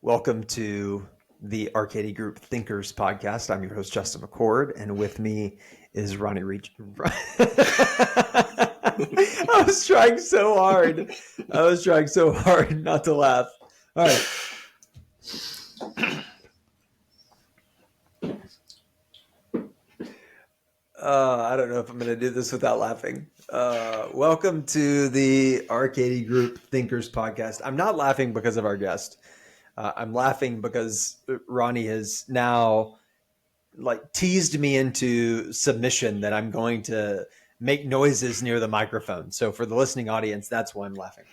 Welcome to the RKD Group Thinkers podcast. I'm your host, Justin McCord, and with me is Ronnie. I was trying so hard not to laugh. All right. I don't know if I'm going to do this without laughing. Welcome to the RKD Group Thinkers podcast. I'm not laughing because of our guest. I'm laughing because Ronnie has now teased me into submission that I'm going to make noises near the microphone. So for the listening audience, that's why I'm laughing.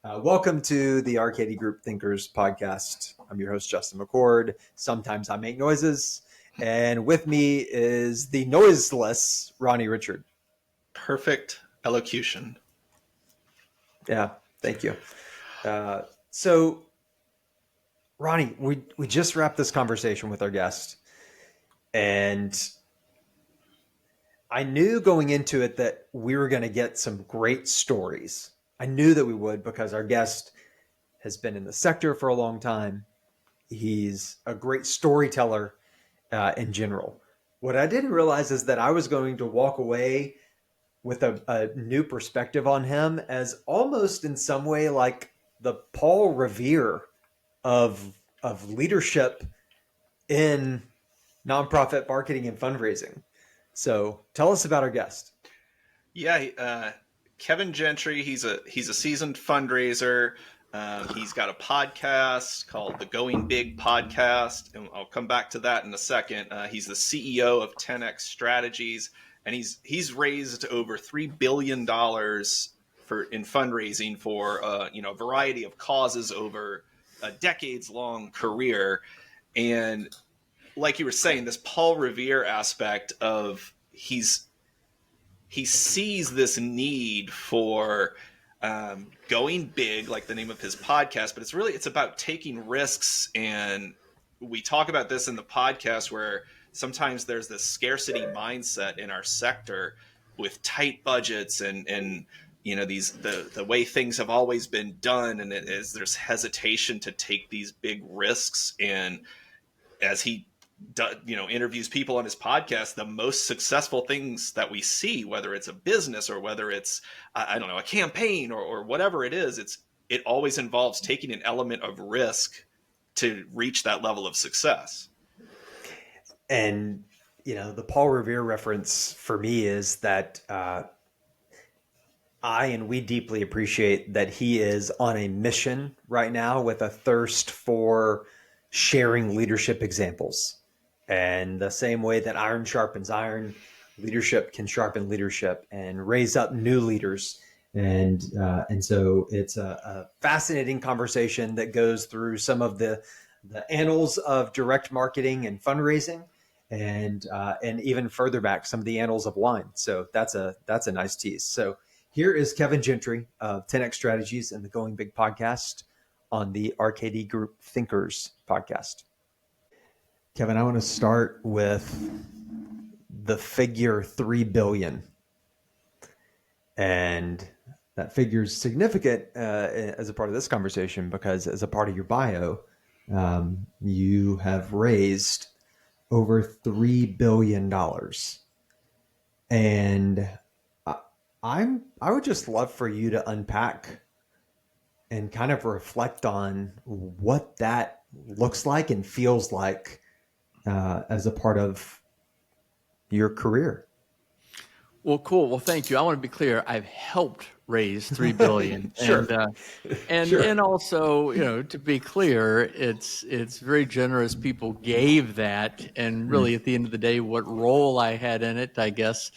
Welcome to the RKD Group Thinkers podcast. I'm your host, Justin McCord. Sometimes I make noises. And with me is the noiseless Ronnie Richard. Perfect elocution. Yeah, thank you. So, Ronnie, we just wrapped this conversation with our guest, and I knew going into it that we were going to get some great stories. I knew that we would because our guest has been in the sector for a long time. He's a great storyteller in general. What I didn't realize is that I was going to walk away with a new perspective on him as almost in some way like the Paul Revere of leadership in nonprofit marketing and fundraising. So tell us about our guest. Yeah, Kevin Gentry. He's a seasoned fundraiser. He's got a podcast called the Going Big Podcast, and I'll come back to that in a second. He's the CEO of TenX Strategies, and he's raised over $3 billion in fundraising for a variety of causes over a decades-long career. And like you were saying, this Paul Revere aspect of he sees this need for going big, like the name of his podcast, but it's about taking risks. And we talk about this in the podcast where sometimes there's this scarcity mindset in our sector with tight budgets and the way things have always been done, and there's hesitation to take these big risks. And as he interviews people on his podcast, the most successful things that we see, whether it's a business or whether it's a campaign or whatever it is, it always involves taking an element of risk to reach that level of success. And the Paul Revere reference for me is that we deeply appreciate that he is on a mission right now with a thirst for sharing leadership examples. And the same way that iron sharpens iron, leadership can sharpen leadership and raise up new leaders. And so it's a fascinating conversation that goes through some of the annals of direct marketing and fundraising, and even further back, some of the annals of wine. So that's a nice tease. So here is Kevin Gentry of TenX Strategies and the Going Big podcast on the RKD Group Thinkers podcast. Kevin, I want to start with the figure 3 billion. And that figure is significant as a part of this conversation because as a part of your bio, you have raised over $3 billion. And I would just love for you to unpack and kind of reflect on what that looks like and feels like as a part of your career. Well, cool. Well, thank you. I want to be clear. I've helped raise $3 billion. Sure. And also, to be clear, it's very generous. People gave that, and really at the end of the day, what role I had in it, I guess,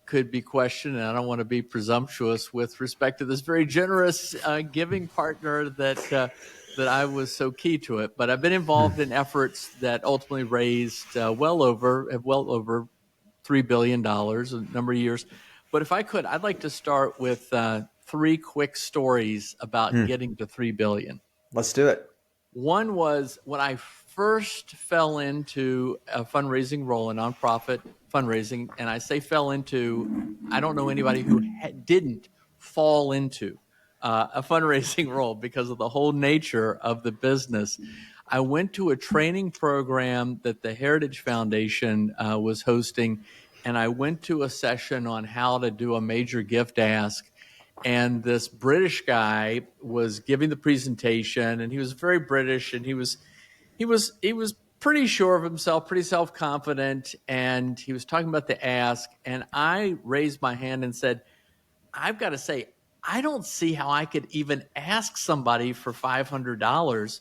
could be questioned. And I don't want to be presumptuous with respect to this very generous giving partner that I was so key to it. But I've been involved in efforts that ultimately raised well over $3 billion a number of years. But if I could, I'd like to start with 3 quick stories about getting to $3 billion. Let's do it. One was when I first fell into a fundraising role in nonprofit fundraising, and I say fell into, I don't know anybody who didn't fall into a fundraising role because of the whole nature of the business. I went to a training program that the Heritage Foundation was hosting, and I went to a session on how to do a major gift ask. And this British guy was giving the presentation, and he was very British, and he was pretty sure of himself, pretty self-confident, and he was talking about the ask. And I raised my hand and said, I've got to say, I don't see how I could even ask somebody for $500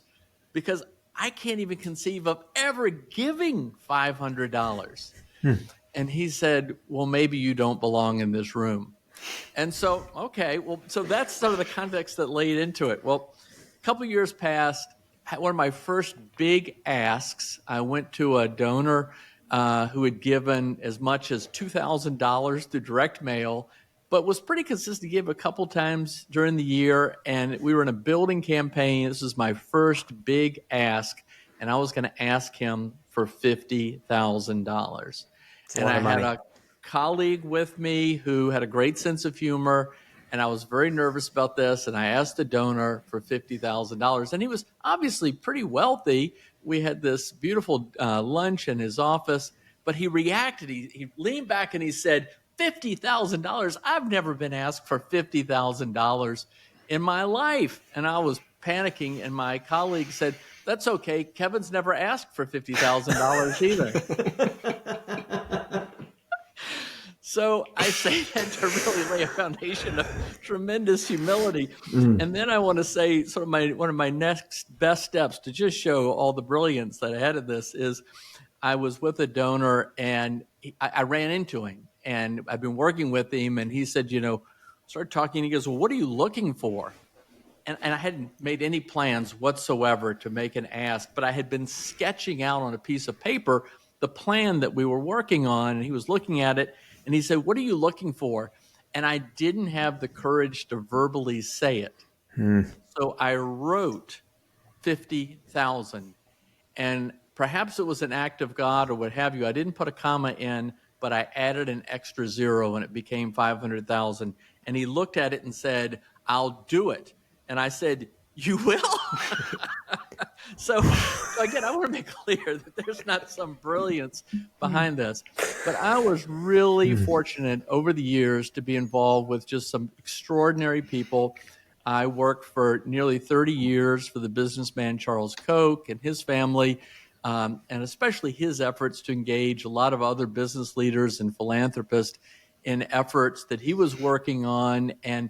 because I can't even conceive of ever giving $500. And he said, well, maybe you don't belong in this room. And so, okay, well, so that's some of the context that laid into it. Well, a couple of years passed. One of my first big asks, I went to a donor who had given as much as $2,000 through direct mail, but was pretty consistent. He gave a couple times during the year, and we were in a building campaign. This was my first big ask, and I was going to ask him for $50,000. And I had a colleague with me who had a great sense of humor, and I was very nervous about this, and I asked the donor for $50,000, and he was obviously pretty wealthy. We had this beautiful lunch in his office, but he reacted. He leaned back and he said, $50,000? I've never been asked for $50,000 in my life. And I was panicking, and my colleague said, that's okay. Kevin's never asked for $50,000 either. So I say that to really lay a foundation of tremendous humility. And then I want to say sort of one of my next best steps to just show all the brilliance that I had of this is I was with a donor, and I ran into him, and I've been working with him, and he said, started talking. He goes, well, what are you looking for? And I hadn't made any plans whatsoever to make an ask, but I had been sketching out on a piece of paper the plan that we were working on, and he was looking at it, and he said, what are you looking for? And I didn't have the courage to verbally say it. So I wrote 50,000, and perhaps it was an act of God or what have you. I didn't put a comma in, but I added an extra zero, and it became 500,000. And he looked at it and said, I'll do it. And I said, you will? So again, I want to make clear that there's not some brilliance behind this. But I was really fortunate over the years to be involved with just some extraordinary people. I worked for nearly 30 years for the businessman Charles Koch and his family, and especially his efforts to engage a lot of other business leaders and philanthropists in efforts that he was working on, and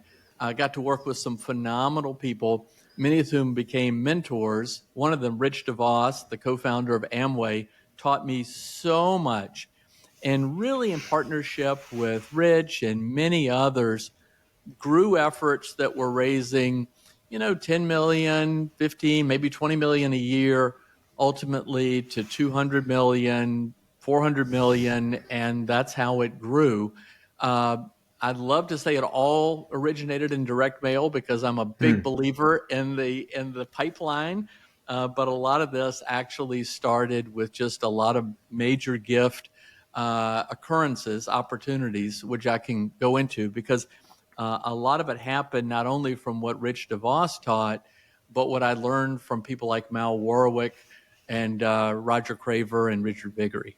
got to work with some phenomenal people, many of whom became mentors. One of them, Rich DeVos, the co-founder of Amway, taught me so much. And really in partnership with Rich and many others, grew efforts that were raising, 10 million, 15, maybe 20 million a year, ultimately to 200 million, 400 million, and that's how it grew. I'd love to say it all originated in direct mail because I'm a big believer in the pipeline, but a lot of this actually started with just a lot of major gift occurrences, opportunities, which I can go into because a lot of it happened not only from what Rich DeVos taught, but what I learned from people like Mal Warwick and Roger Craver and Richard Viguerie.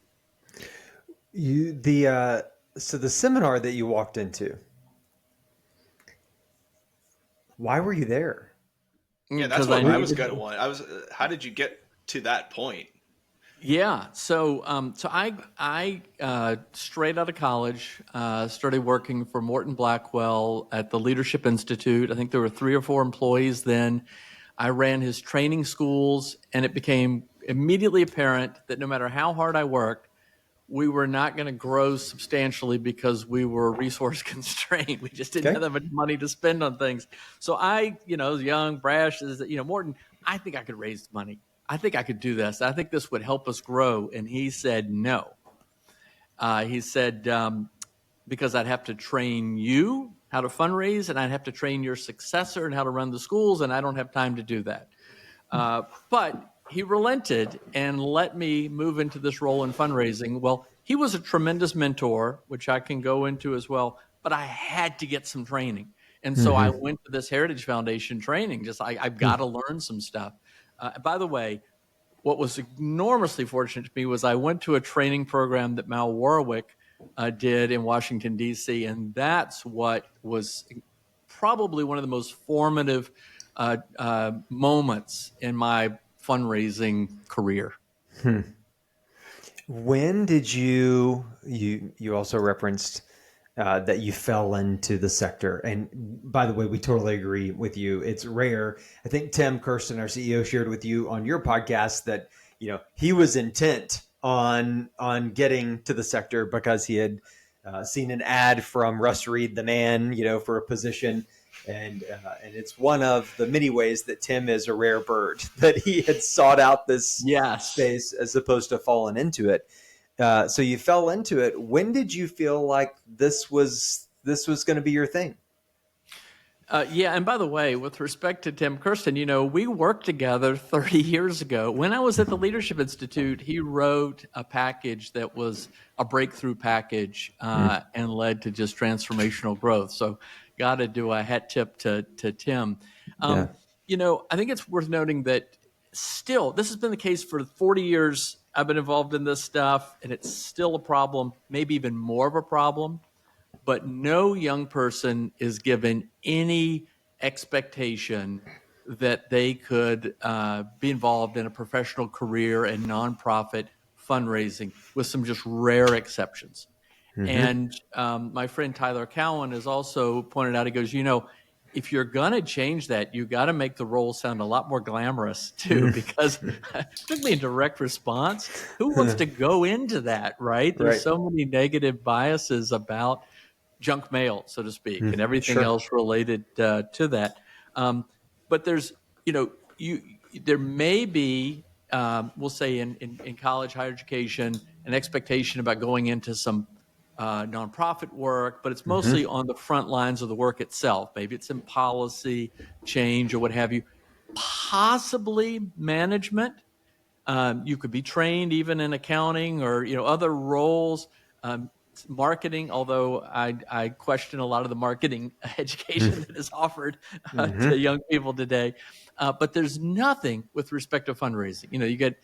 So the seminar that you walked into, why were you there? Yeah, that's what I was going to want. How did you get to that point? Yeah, so I straight out of college started working for Morton Blackwell at the Leadership Institute. I think there were 3 or 4 employees then. I ran his training schools, and it became immediately apparent that no matter how hard I worked, we were not going to grow substantially because we were resource constrained. We just didn't have that much money to spend on things. So I, was young, brash, Morton, I think I could raise money. I think I could do this. I think this would help us grow. And he said, no. He said, because I'd have to train you how to fundraise, and I'd have to train your successor and how to run the schools, and I don't have time to do that. But he relented and let me move into this role in fundraising. Well, he was a tremendous mentor, which I can go into as well, but I had to get some training. And so I went to this Heritage Foundation training. I've got to learn some stuff. By the way, what was enormously fortunate to me was I went to a training program that Mal Warwick did in Washington, D.C., and that's what was probably one of the most formative moments in my fundraising career. When did you also referenced that you fell into the sector? And by the way, we totally agree with you. It's rare. I think Tim Kirsten, our CEO, shared with you on your podcast that he was intent on getting to the sector because he had seen an ad from Russ Reed, the man, for a position. And it's one of the many ways that Tim is a rare bird, that he had sought out this space as opposed to fallen into it. So you fell into it. When did you feel like this was going to be your thing? And by the way, with respect to Tim Kirsten, we worked together 30 years ago. When I was at the Leadership Institute, he wrote a package that was a breakthrough package and led to just transformational growth. So got to do a hat tip to Tim. I think it's worth noting that still, this has been the case for 40 years. I've been involved in this stuff, and it's still a problem, maybe even more of a problem. But no young person is given any expectation that they could be involved in a professional career in nonprofit fundraising, with some just rare exceptions. And my friend Tyler Cowan has also pointed out, he goes, if you're going to change that, you got to make the role sound a lot more glamorous too, because particularly in direct response, who wants to go into that, right? There's so many negative biases about junk mail, so to speak, and everything else related to that. But there's, there may be, we'll say in college, higher education, an expectation about going into some nonprofit work, but it's mostly on the front lines of the work itself. Maybe it's in policy change or what have you, possibly management. You could be trained even in accounting or other roles. Marketing, although I question a lot of the marketing education that is offered to young people today. But there's nothing with respect to fundraising. You get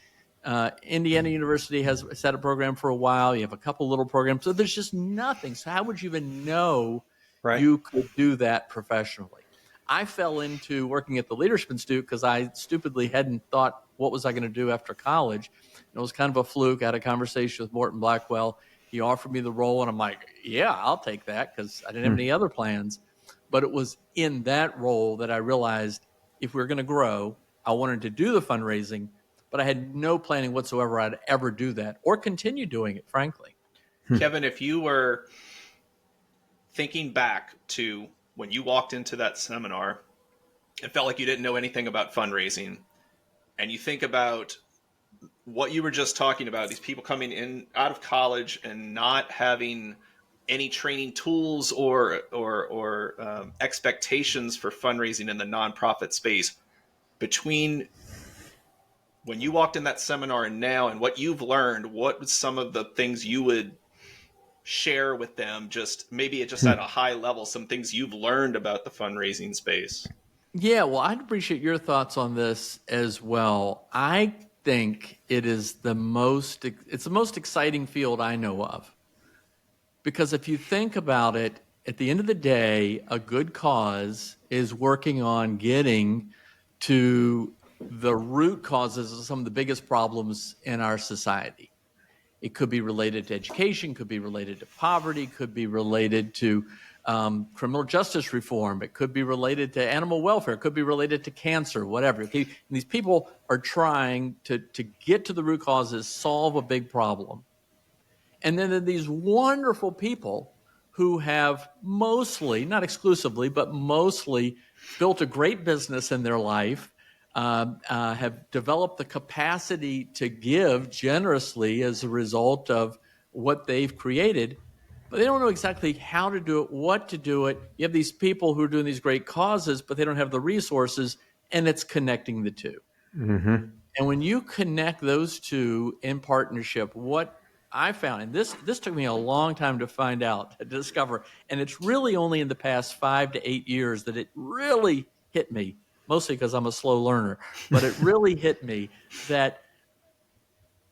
Indiana University has set a program for a while. You have a couple little programs. So there's just nothing. So how would you even know you could do that professionally? I fell into working at the Leadership Institute because I stupidly hadn't thought, what was I going to do after college? It was kind of a fluke. I had a conversation with Morton Blackwell. He offered me the role, and I'm like, yeah, I'll take that, because I didn't have any other plans. But it was in that role that I realized if we were going to grow, I wanted to do the fundraising, but I had no planning whatsoever I'd ever do that or continue doing it, frankly. Kevin, if you were thinking back to when you walked into that seminar, it felt like you didn't know anything about fundraising, and you think about what you were just talking about, these people coming in out of college and not having any training tools or expectations for fundraising in the nonprofit space. Between when you walked in that seminar and now, and what you've learned, what was some of the things you would share with them, just maybe just at a high level, some things you've learned about the fundraising space? Yeah, well, I'd appreciate your thoughts on this as well. I think it's the most exciting field I know of. Because if you think about it, at the end of the day, a good cause is working on getting to the root causes of some of the biggest problems in our society. It could be related to education, could be related to poverty, could be related to criminal justice reform. It could be related to animal welfare. It could be related to cancer, whatever. And these people are trying to get to the root causes, solve a big problem. And then there are these wonderful people who have mostly, not exclusively, but mostly built a great business in their life, have developed the capacity to give generously as a result of what they've created, but they don't know exactly how to do it, what to do it. You have these people who are doing these great causes, but they don't have the resources, and it's connecting the two. And when you connect those two in partnership, what I found, and this took me a long time to find out, to discover, and it's really only in the past 5 to 8 years that it really hit me, mostly because I'm a slow learner, but it really hit me that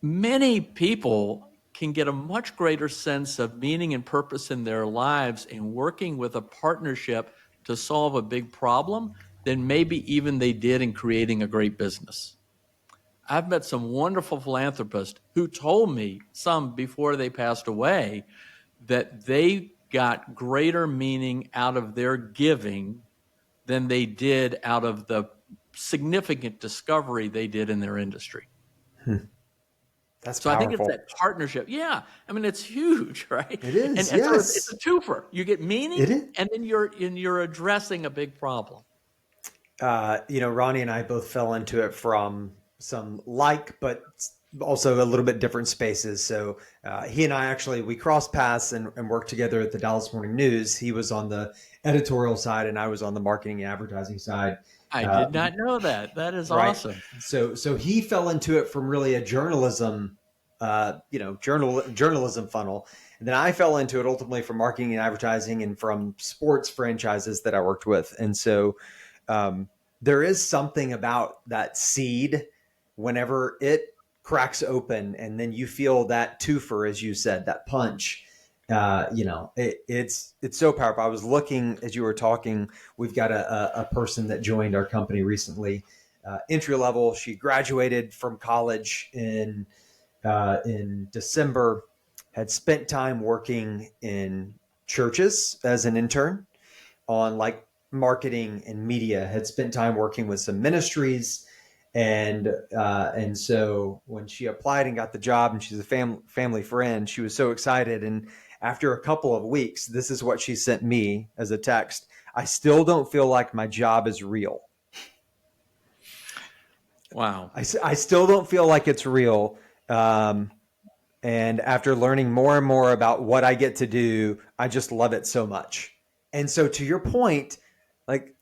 many people can get a much greater sense of meaning and purpose in their lives in working with a partnership to solve a big problem than maybe even they did in creating a great business. I've met some wonderful philanthropists who told me, some before they passed away, that they got greater meaning out of their giving than they did out of the significant discovery they did in their industry. That's So I think it's powerful. that partnership. Yeah. I mean, it's huge, right? It is, And so it's yes. a twofer. You get meaning, It is. and then you're addressing a big problem. Ronnie and I both fell into it from some but also a little bit different spaces. So he and I actually, we crossed paths and worked together at the Dallas Morning News. He was on the editorial side and I was on the marketing and advertising side. I did not know that. That is right. awesome. So he fell into it from really a journalism, journalism funnel. And then I fell into it ultimately from marketing and advertising and from sports franchises that I worked with. And so there is something about that seed whenever it cracks open and then you feel that twofer, as you said, that punch. It's so powerful. I was looking as you were talking. We've got a person that joined our company recently, entry level. She graduated from college in December. Had spent time working in churches as an intern on like marketing and media. Had spent time working with some ministries, and so when she applied and got the job, and she's a family friend, she was so excited. And after a couple of weeks, this is what she sent me as a text: "I still don't feel like my job is real." Wow. I still don't feel like it's real. And after learning more and more about what I get to do, I just love it so much. And so to your point, like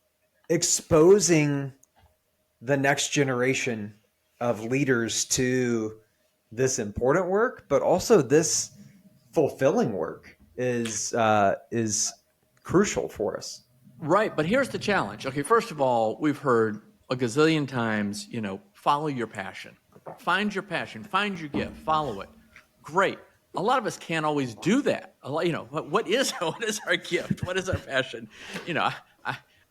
exposing the next generation of leaders to this important work, but also this fulfilling work is crucial for us. Right. But here's the challenge. Okay. First of all, we've heard a gazillion times, follow your passion, find your passion, find your gift, follow it. Great. A lot of us can't always do that. What is our gift? What is our passion?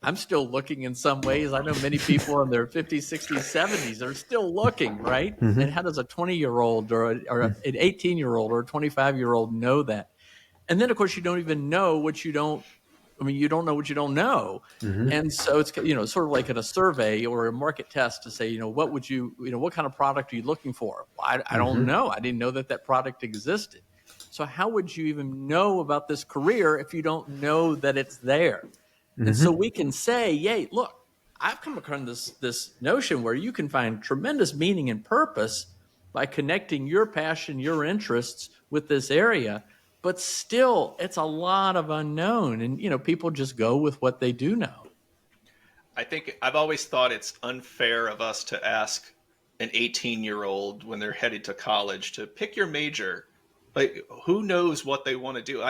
I'm still looking in some ways. I know many people in their 50s, 60s, 70s are still looking, right? Mm-hmm. And how does a 20-year-old or an 18-year-old or a 25-year-old know that? And then, of course, you don't even know what you don't. You don't know what you don't know. Mm-hmm. And so it's, sort of like in a survey or a market test to say, what would what kind of product are you looking for? Well, I don't know. I didn't know that product existed. So how would you even know about this career if you don't know that it's there? Mm-hmm. And so we can say, yay, look, I've come across this notion where you can find tremendous meaning and purpose by connecting your passion, your interests with this area. But still, it's a lot of unknown. And, people just go with what they do know. I think I've always thought it's unfair of us to ask an 18-year-old when they're headed to college to pick your major. Like, who knows what they want to do?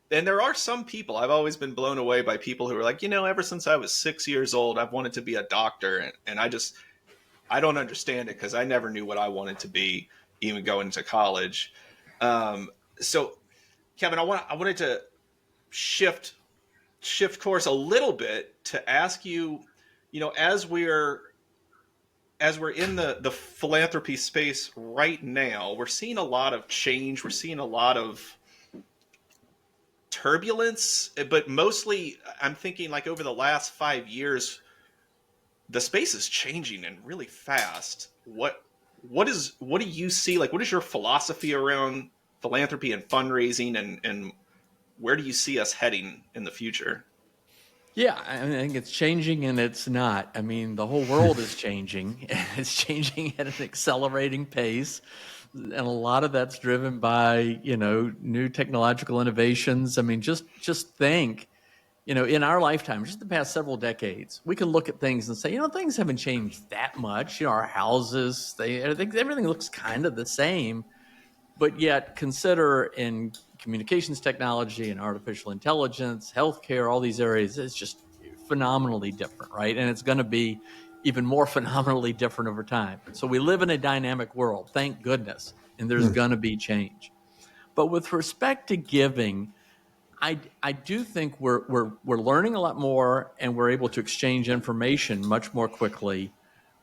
And there are some people, I've always been blown away by people who are like, ever since I was 6 years old, I've wanted to be a doctor. And I don't understand it because I never knew what I wanted to be, even going to college. So Kevin, I wanted to shift course a little bit to ask you, as we're in the philanthropy space right now, we're seeing a lot of change. We're seeing a lot of turbulence, but mostly I'm thinking like over the last 5 years, the space is changing and really fast. What do you see? Like, what is your philosophy around philanthropy and fundraising, and where do you see us heading in the future? Yeah, I think it's changing and it's not. The whole world is changing. It's changing at an accelerating pace. And a lot of that's driven by, new technological innovations. Just think, in our lifetime, just the past several decades, we can look at things and say, things haven't changed that much. Our houses, everything looks kind of the same. But yet consider in communications technology and artificial intelligence, healthcare, all these areas, it's just phenomenally different, right? And it's going to be even more phenomenally different over time. So we live in a dynamic world, thank goodness. and there's going to be change. But with respect to giving, I do think we're learning a lot more, and we're able to exchange information much more quickly.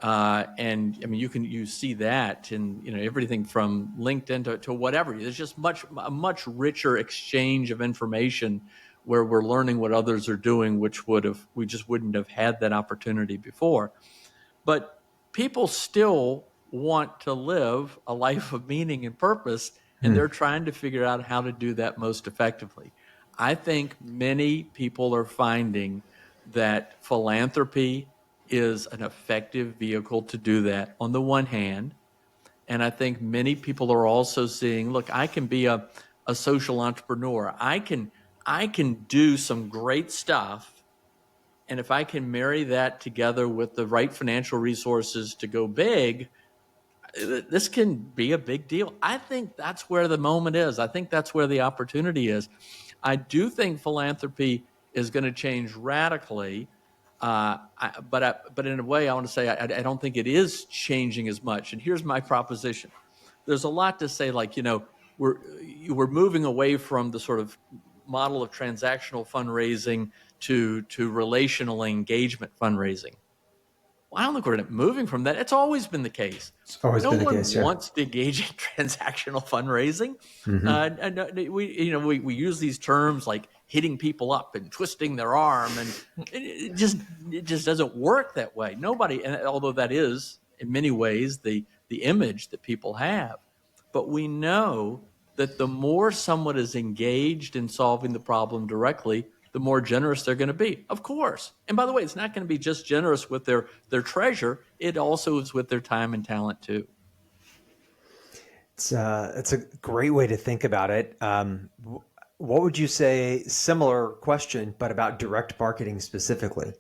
And I mean, you see that in everything from LinkedIn to whatever. There's just a much richer exchange of information where we're learning what others are doing, which we just wouldn't have had that opportunity before. But people still want to live a life of meaning and purpose, and they're trying to figure out how to do that most effectively. I think many people are finding that philanthropy is an effective vehicle to do that on the one hand. And I think many people are also seeing, look, I can be a social entrepreneur. I can do some great stuff. And if I can marry that together with the right financial resources to go big, this can be a big deal. I think that's where the moment is. I think that's where the opportunity is. I do think philanthropy is going to change radically. But in a way, I want to say I don't think it is changing as much. And here's my proposition. There's a lot to say, like, we're moving away from the sort of model of transactional fundraising to relational engagement fundraising. Well, I don't think we're moving from that. It's always been the case. It's always No been the one case, yeah. wants to engage in transactional fundraising. And we use these terms like hitting people up and twisting their arm, and it just doesn't work that way. Nobody, and although that is in many ways the image that people have, but we know that the more someone is engaged in solving the problem directly, the more generous they're going to be, of course. And by the way, it's not going to be just generous with their treasure. It also is with their time and talent too. It's a great way to think about it. What would you say, similar question, but about direct marketing specifically?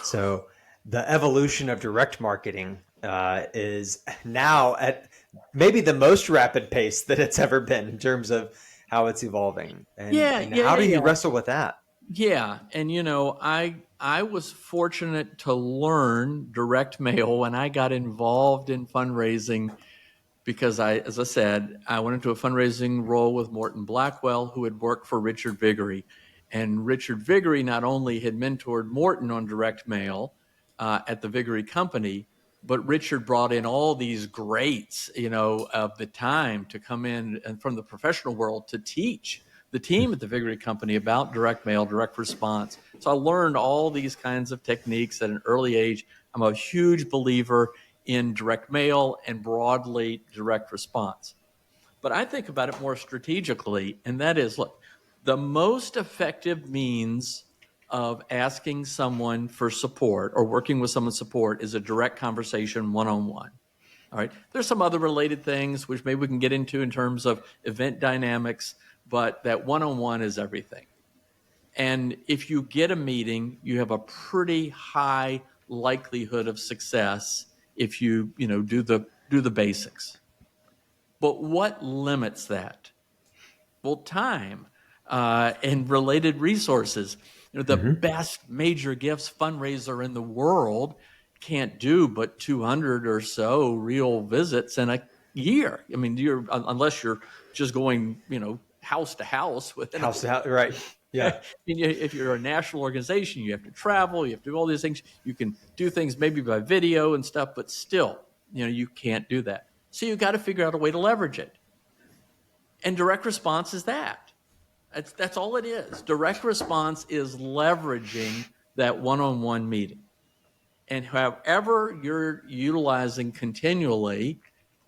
So the evolution of direct marketing is now at maybe the most rapid pace that it's ever been in terms of how it's evolving. And how do you wrestle with that? Yeah. And, I was fortunate to learn direct mail when I got involved in fundraising because as I said, I went into a fundraising role with Morton Blackwell, who had worked for Richard Viguerie. And Richard Viguerie not only had mentored Morton on direct mail at the Viguerie Company, but Richard brought in all these greats, of the time to come in and from the professional world to teach the team at the Viguerie Company about direct mail, direct response. So I learned all these kinds of techniques at an early age. I'm a huge believer in direct mail and broadly direct response. But I think about it more strategically, and that is, look, the most effective means of asking someone for support or working with someone's support is a direct conversation one-on-one. All right. There's some other related things which maybe we can get into in terms of event dynamics, but that one-on-one is everything. And if you get a meeting, you have a pretty high likelihood of success if you do the basics. But what limits that? Well, time and related resources. The best major gifts fundraiser in the world can't do but 200 or so real visits in a year. I mean, unless you're just going, house to house within house to house, right? Yeah. If you're a national organization, you have to travel, you have to do all these things. You can do things maybe by video and stuff, but still, you can't do that. So you've got to figure out a way to leverage it. And direct response is that. That's all it is. Direct response is leveraging that one-on-one meeting. And however you're utilizing continually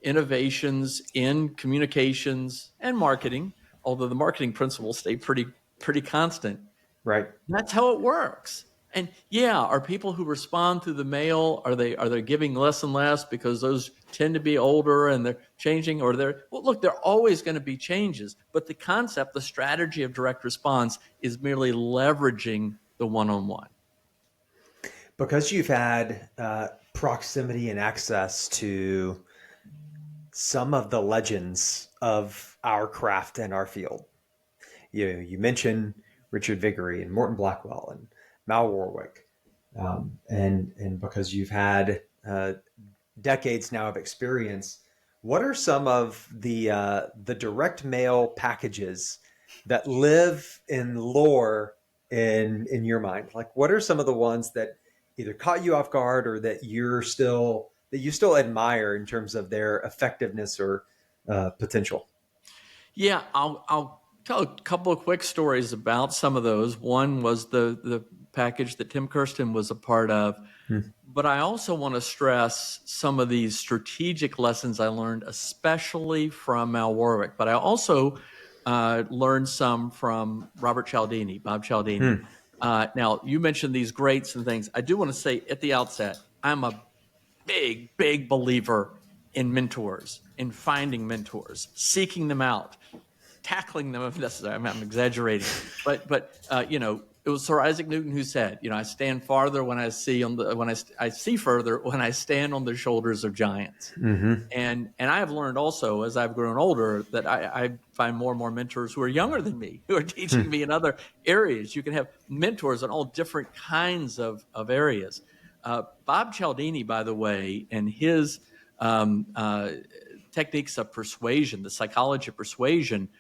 innovations in communications and marketing, although the marketing principles stay pretty constant. Right. That's how it works. And are people who respond through the mail, are they giving less and less because those tend to be older and they're changing, well, look, there are always going to be changes, but the concept, the strategy of direct response is merely leveraging the one-on-one. Because you've had proximity and access to some of the legends of our craft and our field. You mentioned Richard Viguerie and Morton Blackwell and Warwick, and because you've had decades now of experience what are some of the direct mail packages that live in lore in your mind? Like, what are some of the ones that either caught you off guard or that you still admire in terms of their effectiveness or potential? Yeah, I'll tell a couple of quick stories about some of those. One was the package that Tim Kirsten was a part of. But I also want to stress some of these strategic lessons I learned, especially from Mal Warwick. But I also learned some from Bob Cialdini. Now, you mentioned these greats and things. I do want to say at the outset, I'm a big believer in mentors, in finding mentors, seeking them out, tackling them if necessary. I'm exaggerating, but it was Sir Isaac Newton who said, I stand farther when I see I see further when I stand on the shoulders of giants. And I have learned also as I've grown older that I find more and more mentors who are younger than me, who are teaching me in other areas. You can have mentors in all different kinds of areas. Bob Cialdini, by the way, and his techniques of persuasion, the psychology of persuasion.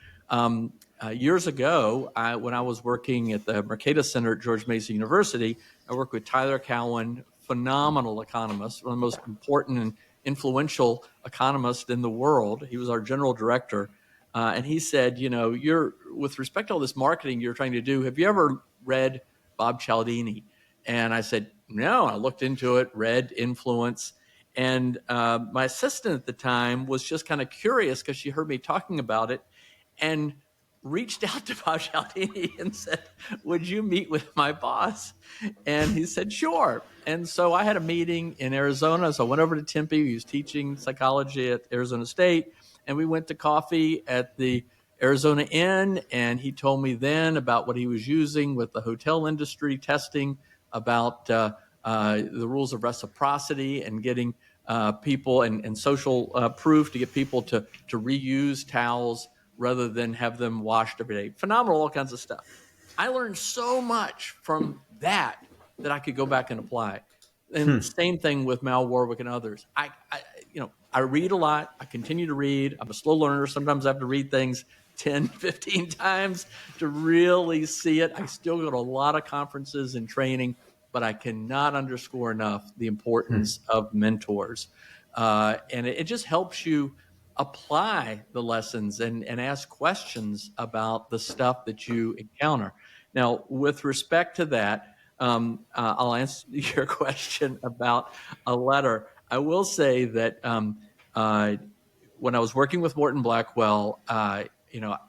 Years ago, when I was working at the Mercatus Center at George Mason University, I worked with Tyler Cowen, phenomenal economist, one of the most important and influential economists in the world. He was our general director. And he said, you're with respect to all this marketing you're trying to do, have you ever read Bob Cialdini? And I said, no. I looked into it, read Influence. And my assistant at the time was just kind of curious because she heard me talking about it and reached out to Bob Cialdini and said, would you meet with my boss? And he said, sure. And so I had a meeting in Arizona. So I went over to Tempe. He was teaching psychology at Arizona State. And we went to coffee at the Arizona Inn. And he told me then about what he was using with the hotel industry, testing about the rules of reciprocity and getting people and social proof to get people to reuse towels rather than have them washed every day. Phenomenal, all kinds of stuff. I learned so much from that I could go back and apply. And same thing with Mal Warwick and others. I read a lot. I continue to read. I'm a slow learner. Sometimes I have to read things 10, 15 times to really see it. I still go to a lot of conferences and training, but I cannot underscore enough the importance of mentors. And it just helps you apply the lessons and ask questions about the stuff that you encounter. Now, with respect to that, I'll answer your question about a letter. I will say that when I was working with Morton Blackwell,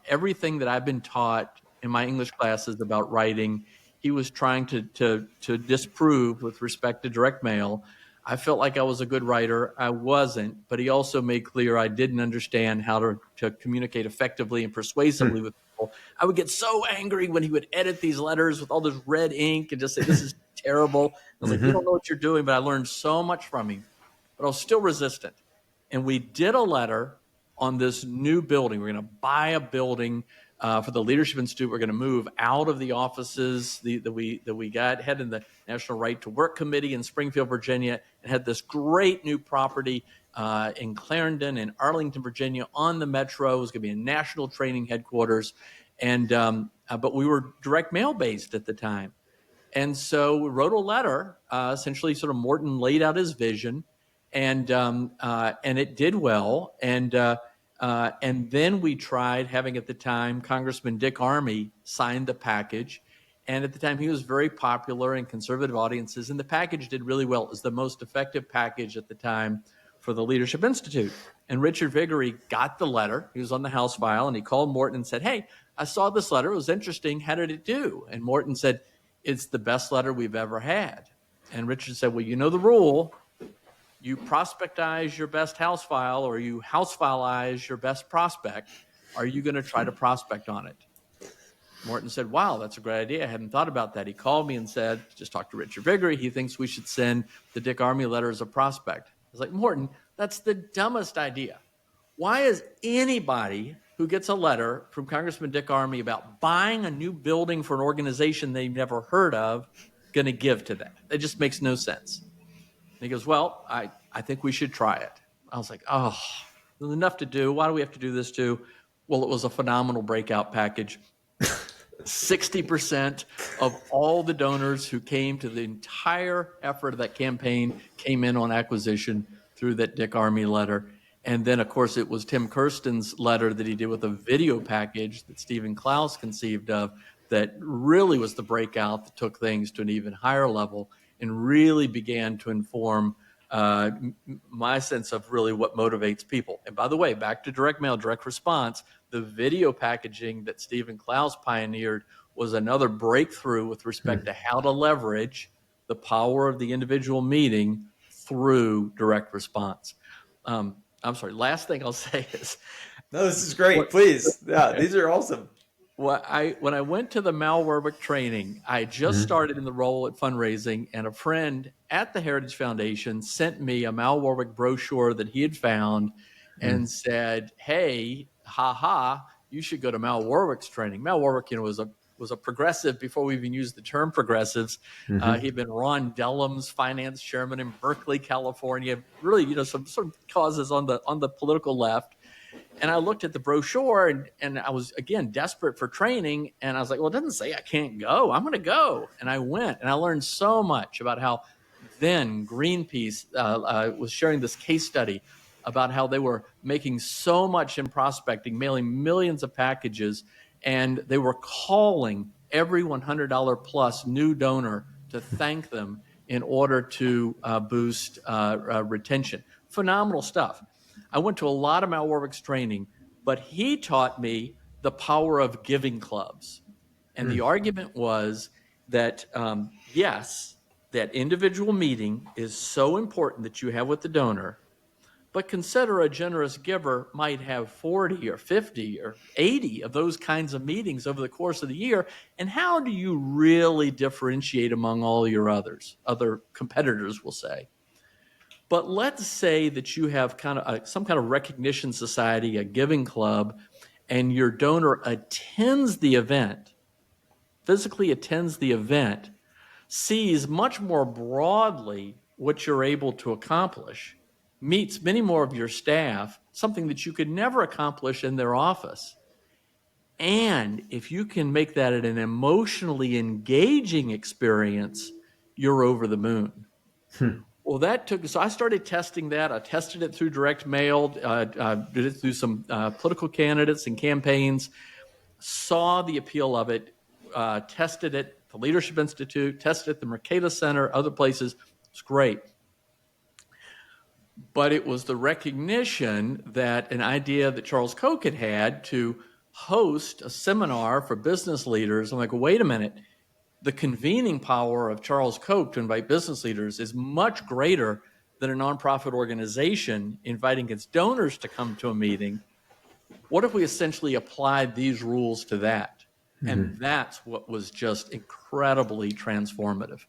everything that I've been taught in my English classes about writing, he was trying to disprove with respect to direct mail. I felt like I was a good writer. I wasn't, but he also made clear I didn't understand how to communicate effectively and persuasively with people. I would get so angry when he would edit these letters with all this red ink and just say, this is terrible. I was like, you don't know what you're doing, but I learned so much from him, but I was still resistant. And we did a letter on this new building. We're going to buy a building for the Leadership Institute. We're going to move out of the offices that we got, head in the National Right to Work Committee in Springfield, Virginia, and had this great new property in Clarendon and Arlington, Virginia, on the metro. It was going to be a national training headquarters, and but we were direct mail based at the time, and so we wrote a letter. Essentially, sort of Morton laid out his vision, and it did well, and then we tried having at the time Congressman Dick Armey sign the package. And at the time, he was very popular in conservative audiences, and the package did really well. It was the most effective package at the time for the Leadership Institute. And Richard Viguerie got the letter. He was on the House file, and he called Morton and said, hey, I saw this letter. It was interesting. How did it do? And Morton said, it's the best letter we've ever had. And Richard said, well, you know the rule. You prospectize your best house file or you house fileize your best prospect. Are you going to try to prospect on it? Morton said, wow, that's a great idea. I hadn't thought about that. He called me and said, just talk to Richard Viguerie. He thinks we should send the Dick Armey letter as a prospect. I was like, Morton, that's the dumbest idea. Why is anybody who gets a letter from Congressman Dick Armey about buying a new building for an organization they've never heard of going to give to that? It just makes no sense. And he goes, well, I think we should try it. I was like, oh, There's enough to do. Why do we have to do this too? Well, it was a phenomenal breakout package. 60% of all the donors who came to the entire effort of that campaign came in on acquisition through that Dick Armey letter. And then, of course, it was Tim Kirsten's letter that he did with a video package that Stephen Klaus conceived of that really was the breakout that took things to an even higher level and really began to inform my sense of really what motivates people. And by the way, back to direct mail, direct response, the video packaging that Stephen Klaus pioneered was another breakthrough with respect to how to leverage the power of the individual meeting through direct response. I'm sorry, last thing I'll say is... No, this is great. Please. Yeah, these are awesome. When I went to the Mal Warwick training, I just started in the role at fundraising, and a friend at the Heritage Foundation sent me a Mal Warwick brochure that he had found and said, "Hey, you should go to Mal Warwick's training." Mal Warwick, was a progressive before we even used the term progressives. He'd been Ron Dellum's finance chairman in Berkeley, California. Really, some sort of causes on the political left. And I looked at the brochure and I was, again, desperate for training. And I was like, well, it doesn't say I can't go. I'm going to go. And I went and I learned so much about how then Greenpeace was sharing this case study about how they were making so much in prospecting, mailing millions of packages, and they were calling every $100 plus new donor to thank them in order to boost retention. Phenomenal stuff. I went to a lot of Mal Warwick's training, but he taught me the power of giving clubs. And the argument was that, yes, that individual meeting is so important that you have with the donor, but consider a generous giver might have 40 or 50 or 80 of those kinds of meetings over the course of the year. And how do you really differentiate among all your other competitors, we'll say? But let's say that you have some kind of recognition society, a giving club, and your donor attends the event, physically attends the event, sees much more broadly what you're able to accomplish, meets many more of your staff, something that you could never accomplish in their office. And if you can make that an emotionally engaging experience, you're over the moon. Well, so I started testing that. I tested it through direct mail, did it through some political candidates and campaigns, saw the appeal of it, tested it at the Leadership Institute, tested it at the Mercator Center, other places. It's great. But it was the recognition that an idea that Charles Koch had to host a seminar for business leaders. I'm like, wait a minute. The convening power of Charles Koch to invite business leaders is much greater than a nonprofit organization inviting its donors to come to a meeting. What if we essentially applied these rules to that? And that's what was just incredibly transformative.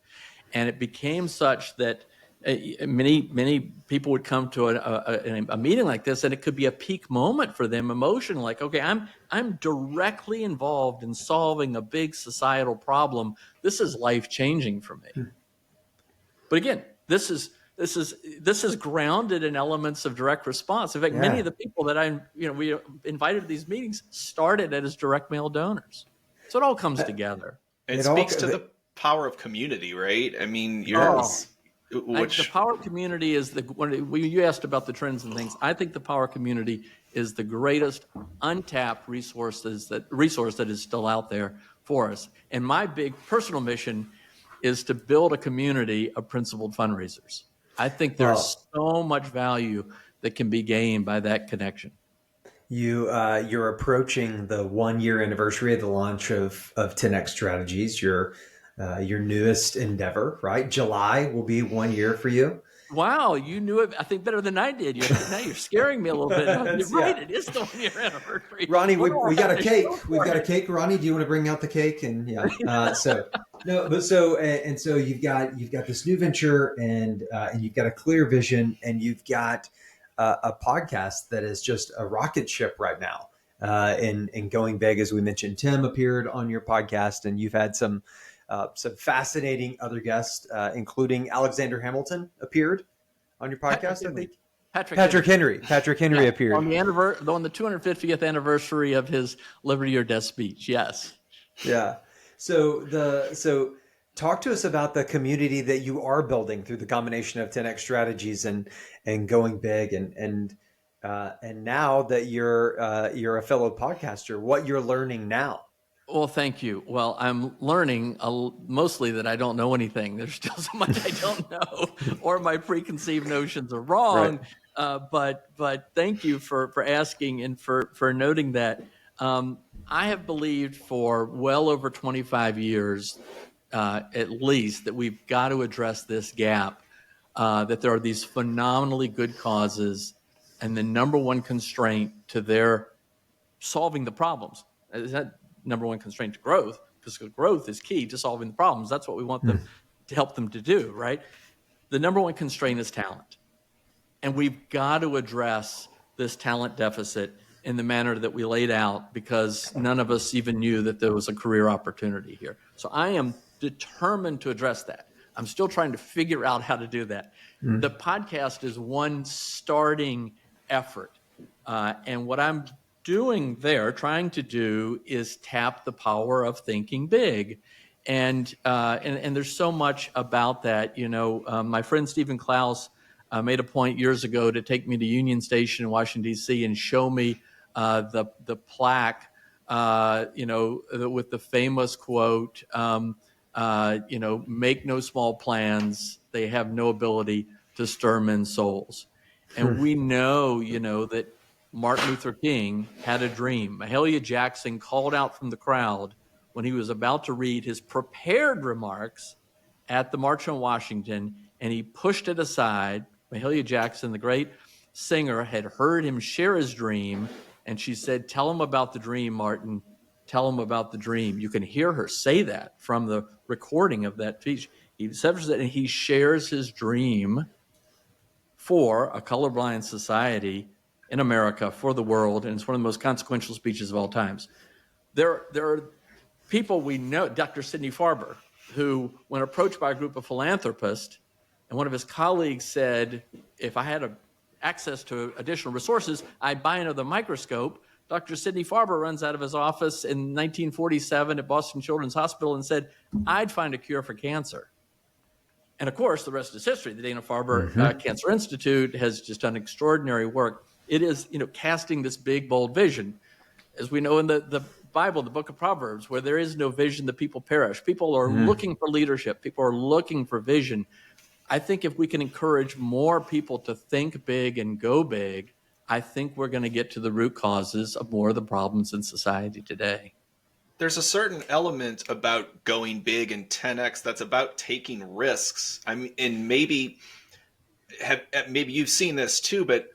And it became such that many people would come to a meeting like this, and it could be a peak moment for them emotionally. Like, okay, I'm directly involved in solving a big societal problem. This is life changing for me. But again, this is grounded in elements of direct response. In fact, many of the people that we invited to these meetings started as direct mail donors. So it all comes together. It speaks to the power of community, right? I mean, the power community is you asked about the trends and things. I think the power community is the greatest untapped resource that is still out there for us. And my big personal mission is to build a community of principled fundraisers. I think there's so much value that can be gained by that connection. You're approaching the 1-year anniversary of the launch of TenX Strategies, your newest endeavor, right? July will be 1 year for you. Wow, you knew it, I think, better than I did. Now you're scaring me a little bit. You're right, it is the 1-year anniversary. Ronnie, we got a cake. We've got a cake. Ronnie, do you want to bring out the cake? And so you've got this new venture, and you've got a clear vision, and you've got a podcast that is just a rocket ship right now. And going big, as we mentioned, Tim appeared on your podcast, and you've had some fascinating other guests, including Alexander Hamilton appeared on your podcast, I think. Patrick Henry appeared on the 250th anniversary of his Liberty or Death speech. Yes. Yeah. So talk to us about the community that you are building through the combination of TenX Strategies and going big and now that you're a fellow podcaster, what you're learning now. Well, thank you. Well, I'm learning mostly that I don't know anything. There's still so much I don't know, or my preconceived notions are wrong. Right. But thank you for asking and for noting that. I have believed for well over 25 years, at least, that we've got to address this gap, that there are these phenomenally good causes, and the number one constraint to their solving the problems is that number one constraint to growth, because growth is key to solving the problems. That's what we want them to help them to do, right? The number one constraint is talent. And we've got to address this talent deficit in the manner that we laid out, because none of us even knew that there was a career opportunity here. So I am determined to address that. I'm still trying to figure out how to do that. The podcast is one starting effort. And what I'm trying to do is tap the power of thinking big. And there's so much about that. My friend Stephen Klaus made a point years ago to take me to Union Station in Washington, D.C. and show me the plaque, with the famous quote, make no small plans. They have no ability to stir men's souls. And we know, that Martin Luther King had a dream. Mahalia Jackson called out from the crowd when he was about to read his prepared remarks at the March on Washington, and he pushed it aside. Mahalia Jackson, the great singer, had heard him share his dream, and she said, "Tell him about the dream, Martin. Tell him about the dream." You can hear her say that from the recording of that speech. He says that, and he shares his dream for a colorblind society in America, for the world, and it's one of the most consequential speeches of all times. There are people we know, Dr. Sidney Farber, who, when approached by a group of philanthropists, and one of his colleagues said, if I had access to additional resources, I'd buy another microscope. Dr. Sidney Farber runs out of his office in 1947 at Boston Children's Hospital and said, I'd find a cure for cancer. And of course, the rest is history. The Dana-Farber Cancer Institute has just done extraordinary work. It is, casting this big, bold vision. As we know in the Bible, the book of Proverbs, where there is no vision, the people perish. People are looking for leadership. People are looking for vision. I think if we can encourage more people to think big and go big, I think we're going to get to the root causes of more of the problems in society today. There's a certain element about going big in 10X that's about taking risks. I mean, and maybe you've seen this too, but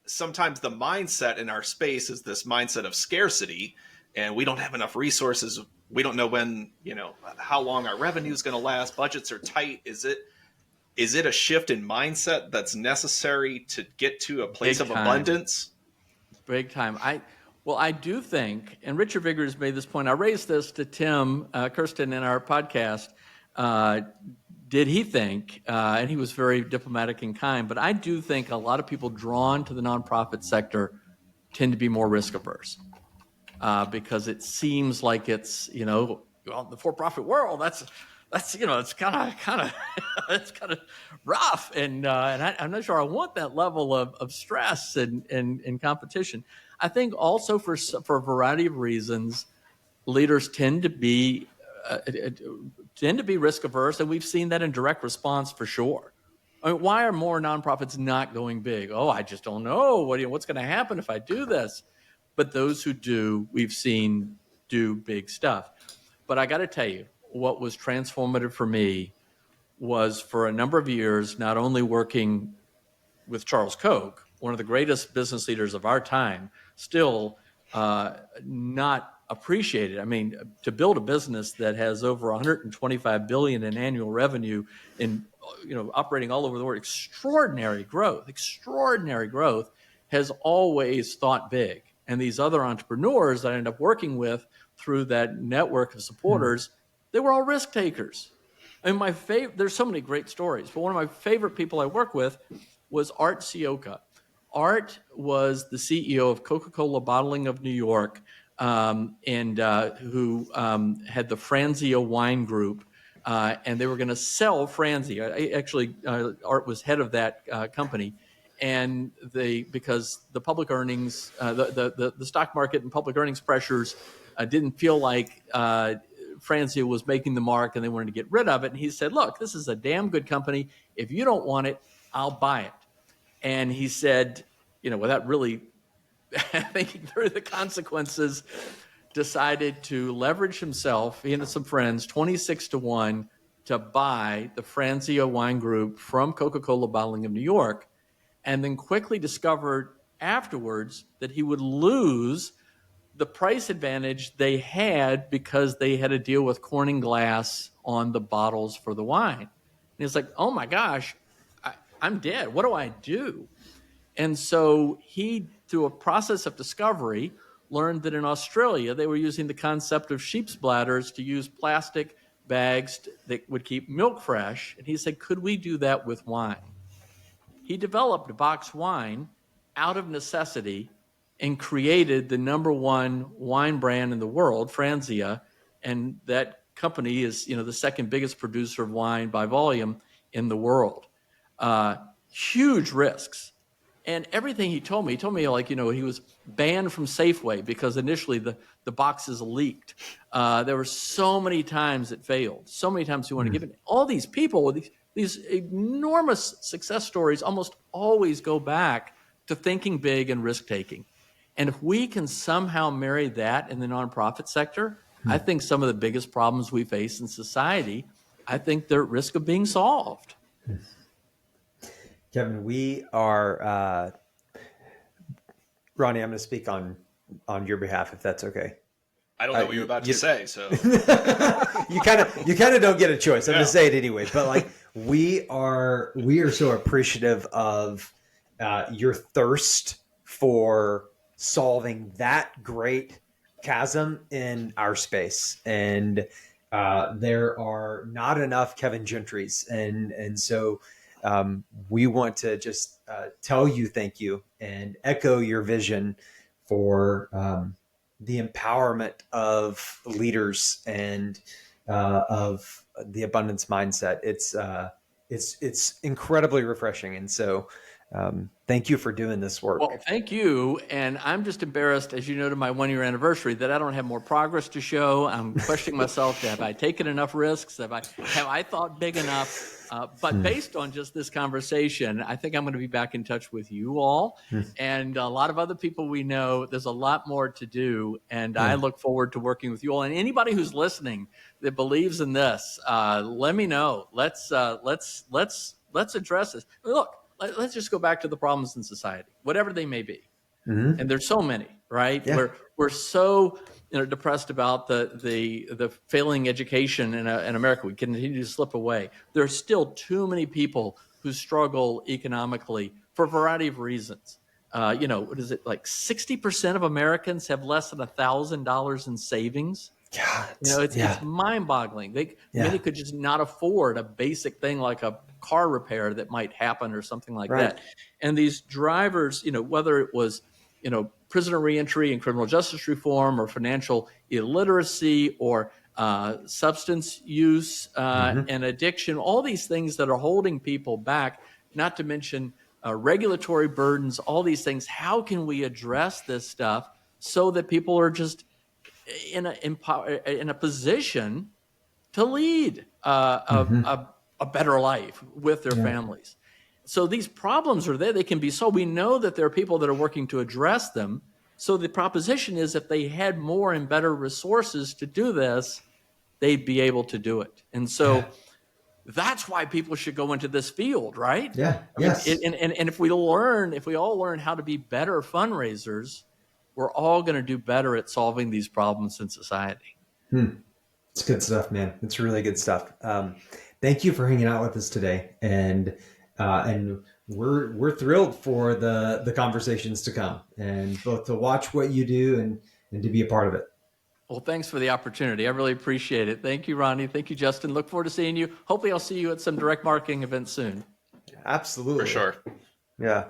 sometimes the mindset in our space is this mindset of scarcity, and we don't have enough resources. We don't know when, how long our revenue is going to last. Budgets are tight. Is it a shift in mindset that's necessary to get to a place of abundance? Big time. I do think, and Richard Viguerie has made this point, I raised this to Tim Kirsten in our podcast, did he think, and he was very diplomatic and kind, but I do think a lot of people drawn to the nonprofit sector tend to be more risk averse because it seems like it's, the for-profit world, that's it's kind of it's kind of rough, and I'm not sure I want that level of stress and competition. I think also for a variety of reasons, leaders tend to be risk averse, and we've seen that in direct response for sure. I mean, why are more nonprofits not going big? Oh, I just don't know. What's going to happen if I do this? But those who do, we've seen do big stuff. But I got to tell you, what was transformative for me was for a number of years, not only working with Charles Koch, one of the greatest business leaders of our time, still not appreciated. I mean, to build a business that has over 125 billion in annual revenue and operating all over the world, extraordinary growth, has always thought big. And these other entrepreneurs that I ended up working with through that network of supporters, they were all risk takers. I mean, there's so many great stories, but one of my favorite people I work with was Art Sioka, Art was the CEO of Coca-Cola Bottling of New York, and who had the Franzia Wine Group, and they were going to sell Franzia. Actually, Art was head of that company, and because the public earnings, the stock market and public earnings pressures didn't feel like Franzia was making the mark, and they wanted to get rid of it. And he said, "Look, this is a damn good company. If you don't want it, I'll buy it." And he said, without really thinking through the consequences, decided to leverage himself, he and some friends, 26-1 to buy the Franzia Wine Group from Coca-Cola Bottling of New York, and then quickly discovered afterwards that he would lose the price advantage they had because they had to deal with Corning glass on the bottles for the wine. And he's like, oh my gosh, I'm dead. What do I do? And so he, through a process of discovery, learned that in Australia, they were using the concept of sheep's bladders to use plastic bags that would keep milk fresh. And he said, could we do that with wine? He developed boxed wine out of necessity and created the #1 wine brand in the world, Franzia. And that company is, the second biggest producer of wine by volume in the world. Huge risks. And everything he told me he was banned from Safeway because initially the boxes leaked. There were so many times it failed, so many times he wanted to give it. All these people with these enormous success stories almost always go back to thinking big and risk-taking. And if we can somehow marry that in the nonprofit sector, I think some of the biggest problems we face in society, I think they're at risk of being solved. Kevin, we are, Ronnie, I'm going to speak on your behalf, if that's okay. I don't know what you're about to say, so you kind of don't get a choice. I'm going to say it anyway. But we are so appreciative of your thirst for solving that great chasm in our space, and there are not enough Kevin Gentrys, and so. We want to just tell you thank you and echo your vision for the empowerment of leaders and of the abundance mindset. It's incredibly refreshing, and so thank you for doing this work. Well, thank you. And I'm just embarrassed, as you know, to my 1-year anniversary, that I don't have more progress to show. I'm questioning myself. Have I taken enough risks? Have I thought big enough? But based on just this conversation, I think I'm going to be back in touch with you all and a lot of other people we know. There's a lot more to do, and I look forward to working with you all. And anybody who's listening that believes in this, let me know. Let's address this. Look, let's just go back to the problems in society, whatever they may be. And there's so many, right? Yeah. We're so depressed about the failing education in America. We continue to slip away. There are still too many people who struggle economically for a variety of reasons. What is it, like 60% of Americans have less than $1,000 in savings? God, it's mind-boggling. Many could just not afford a basic thing like a car repair that might happen or something like that. And these drivers, whether it was, prisoner reentry and criminal justice reform or financial illiteracy or substance use and addiction, all these things that are holding people back, not to mention regulatory burdens, all these things. How can we address this stuff so that people are just in a position to lead a better life with their families? So these problems are there. They can be solved. We know that there are people that are working to address them. So the proposition is if they had more and better resources to do this, they'd be able to do it. And so that's why people should go into this field, right? Yeah. Yes. And if we all learn how to be better fundraisers, we're all going to do better at solving these problems in society. It's good stuff, man. It's really good stuff. Thank you for hanging out with us today, and we're thrilled for the conversations to come, and both to watch what you do and to be a part of it. Well, thanks for the opportunity. I really appreciate it. Thank you, Ronnie. Thank you, Justin. Look forward to seeing you. Hopefully, I'll see you at some direct marketing events soon. Absolutely, for sure. Yeah.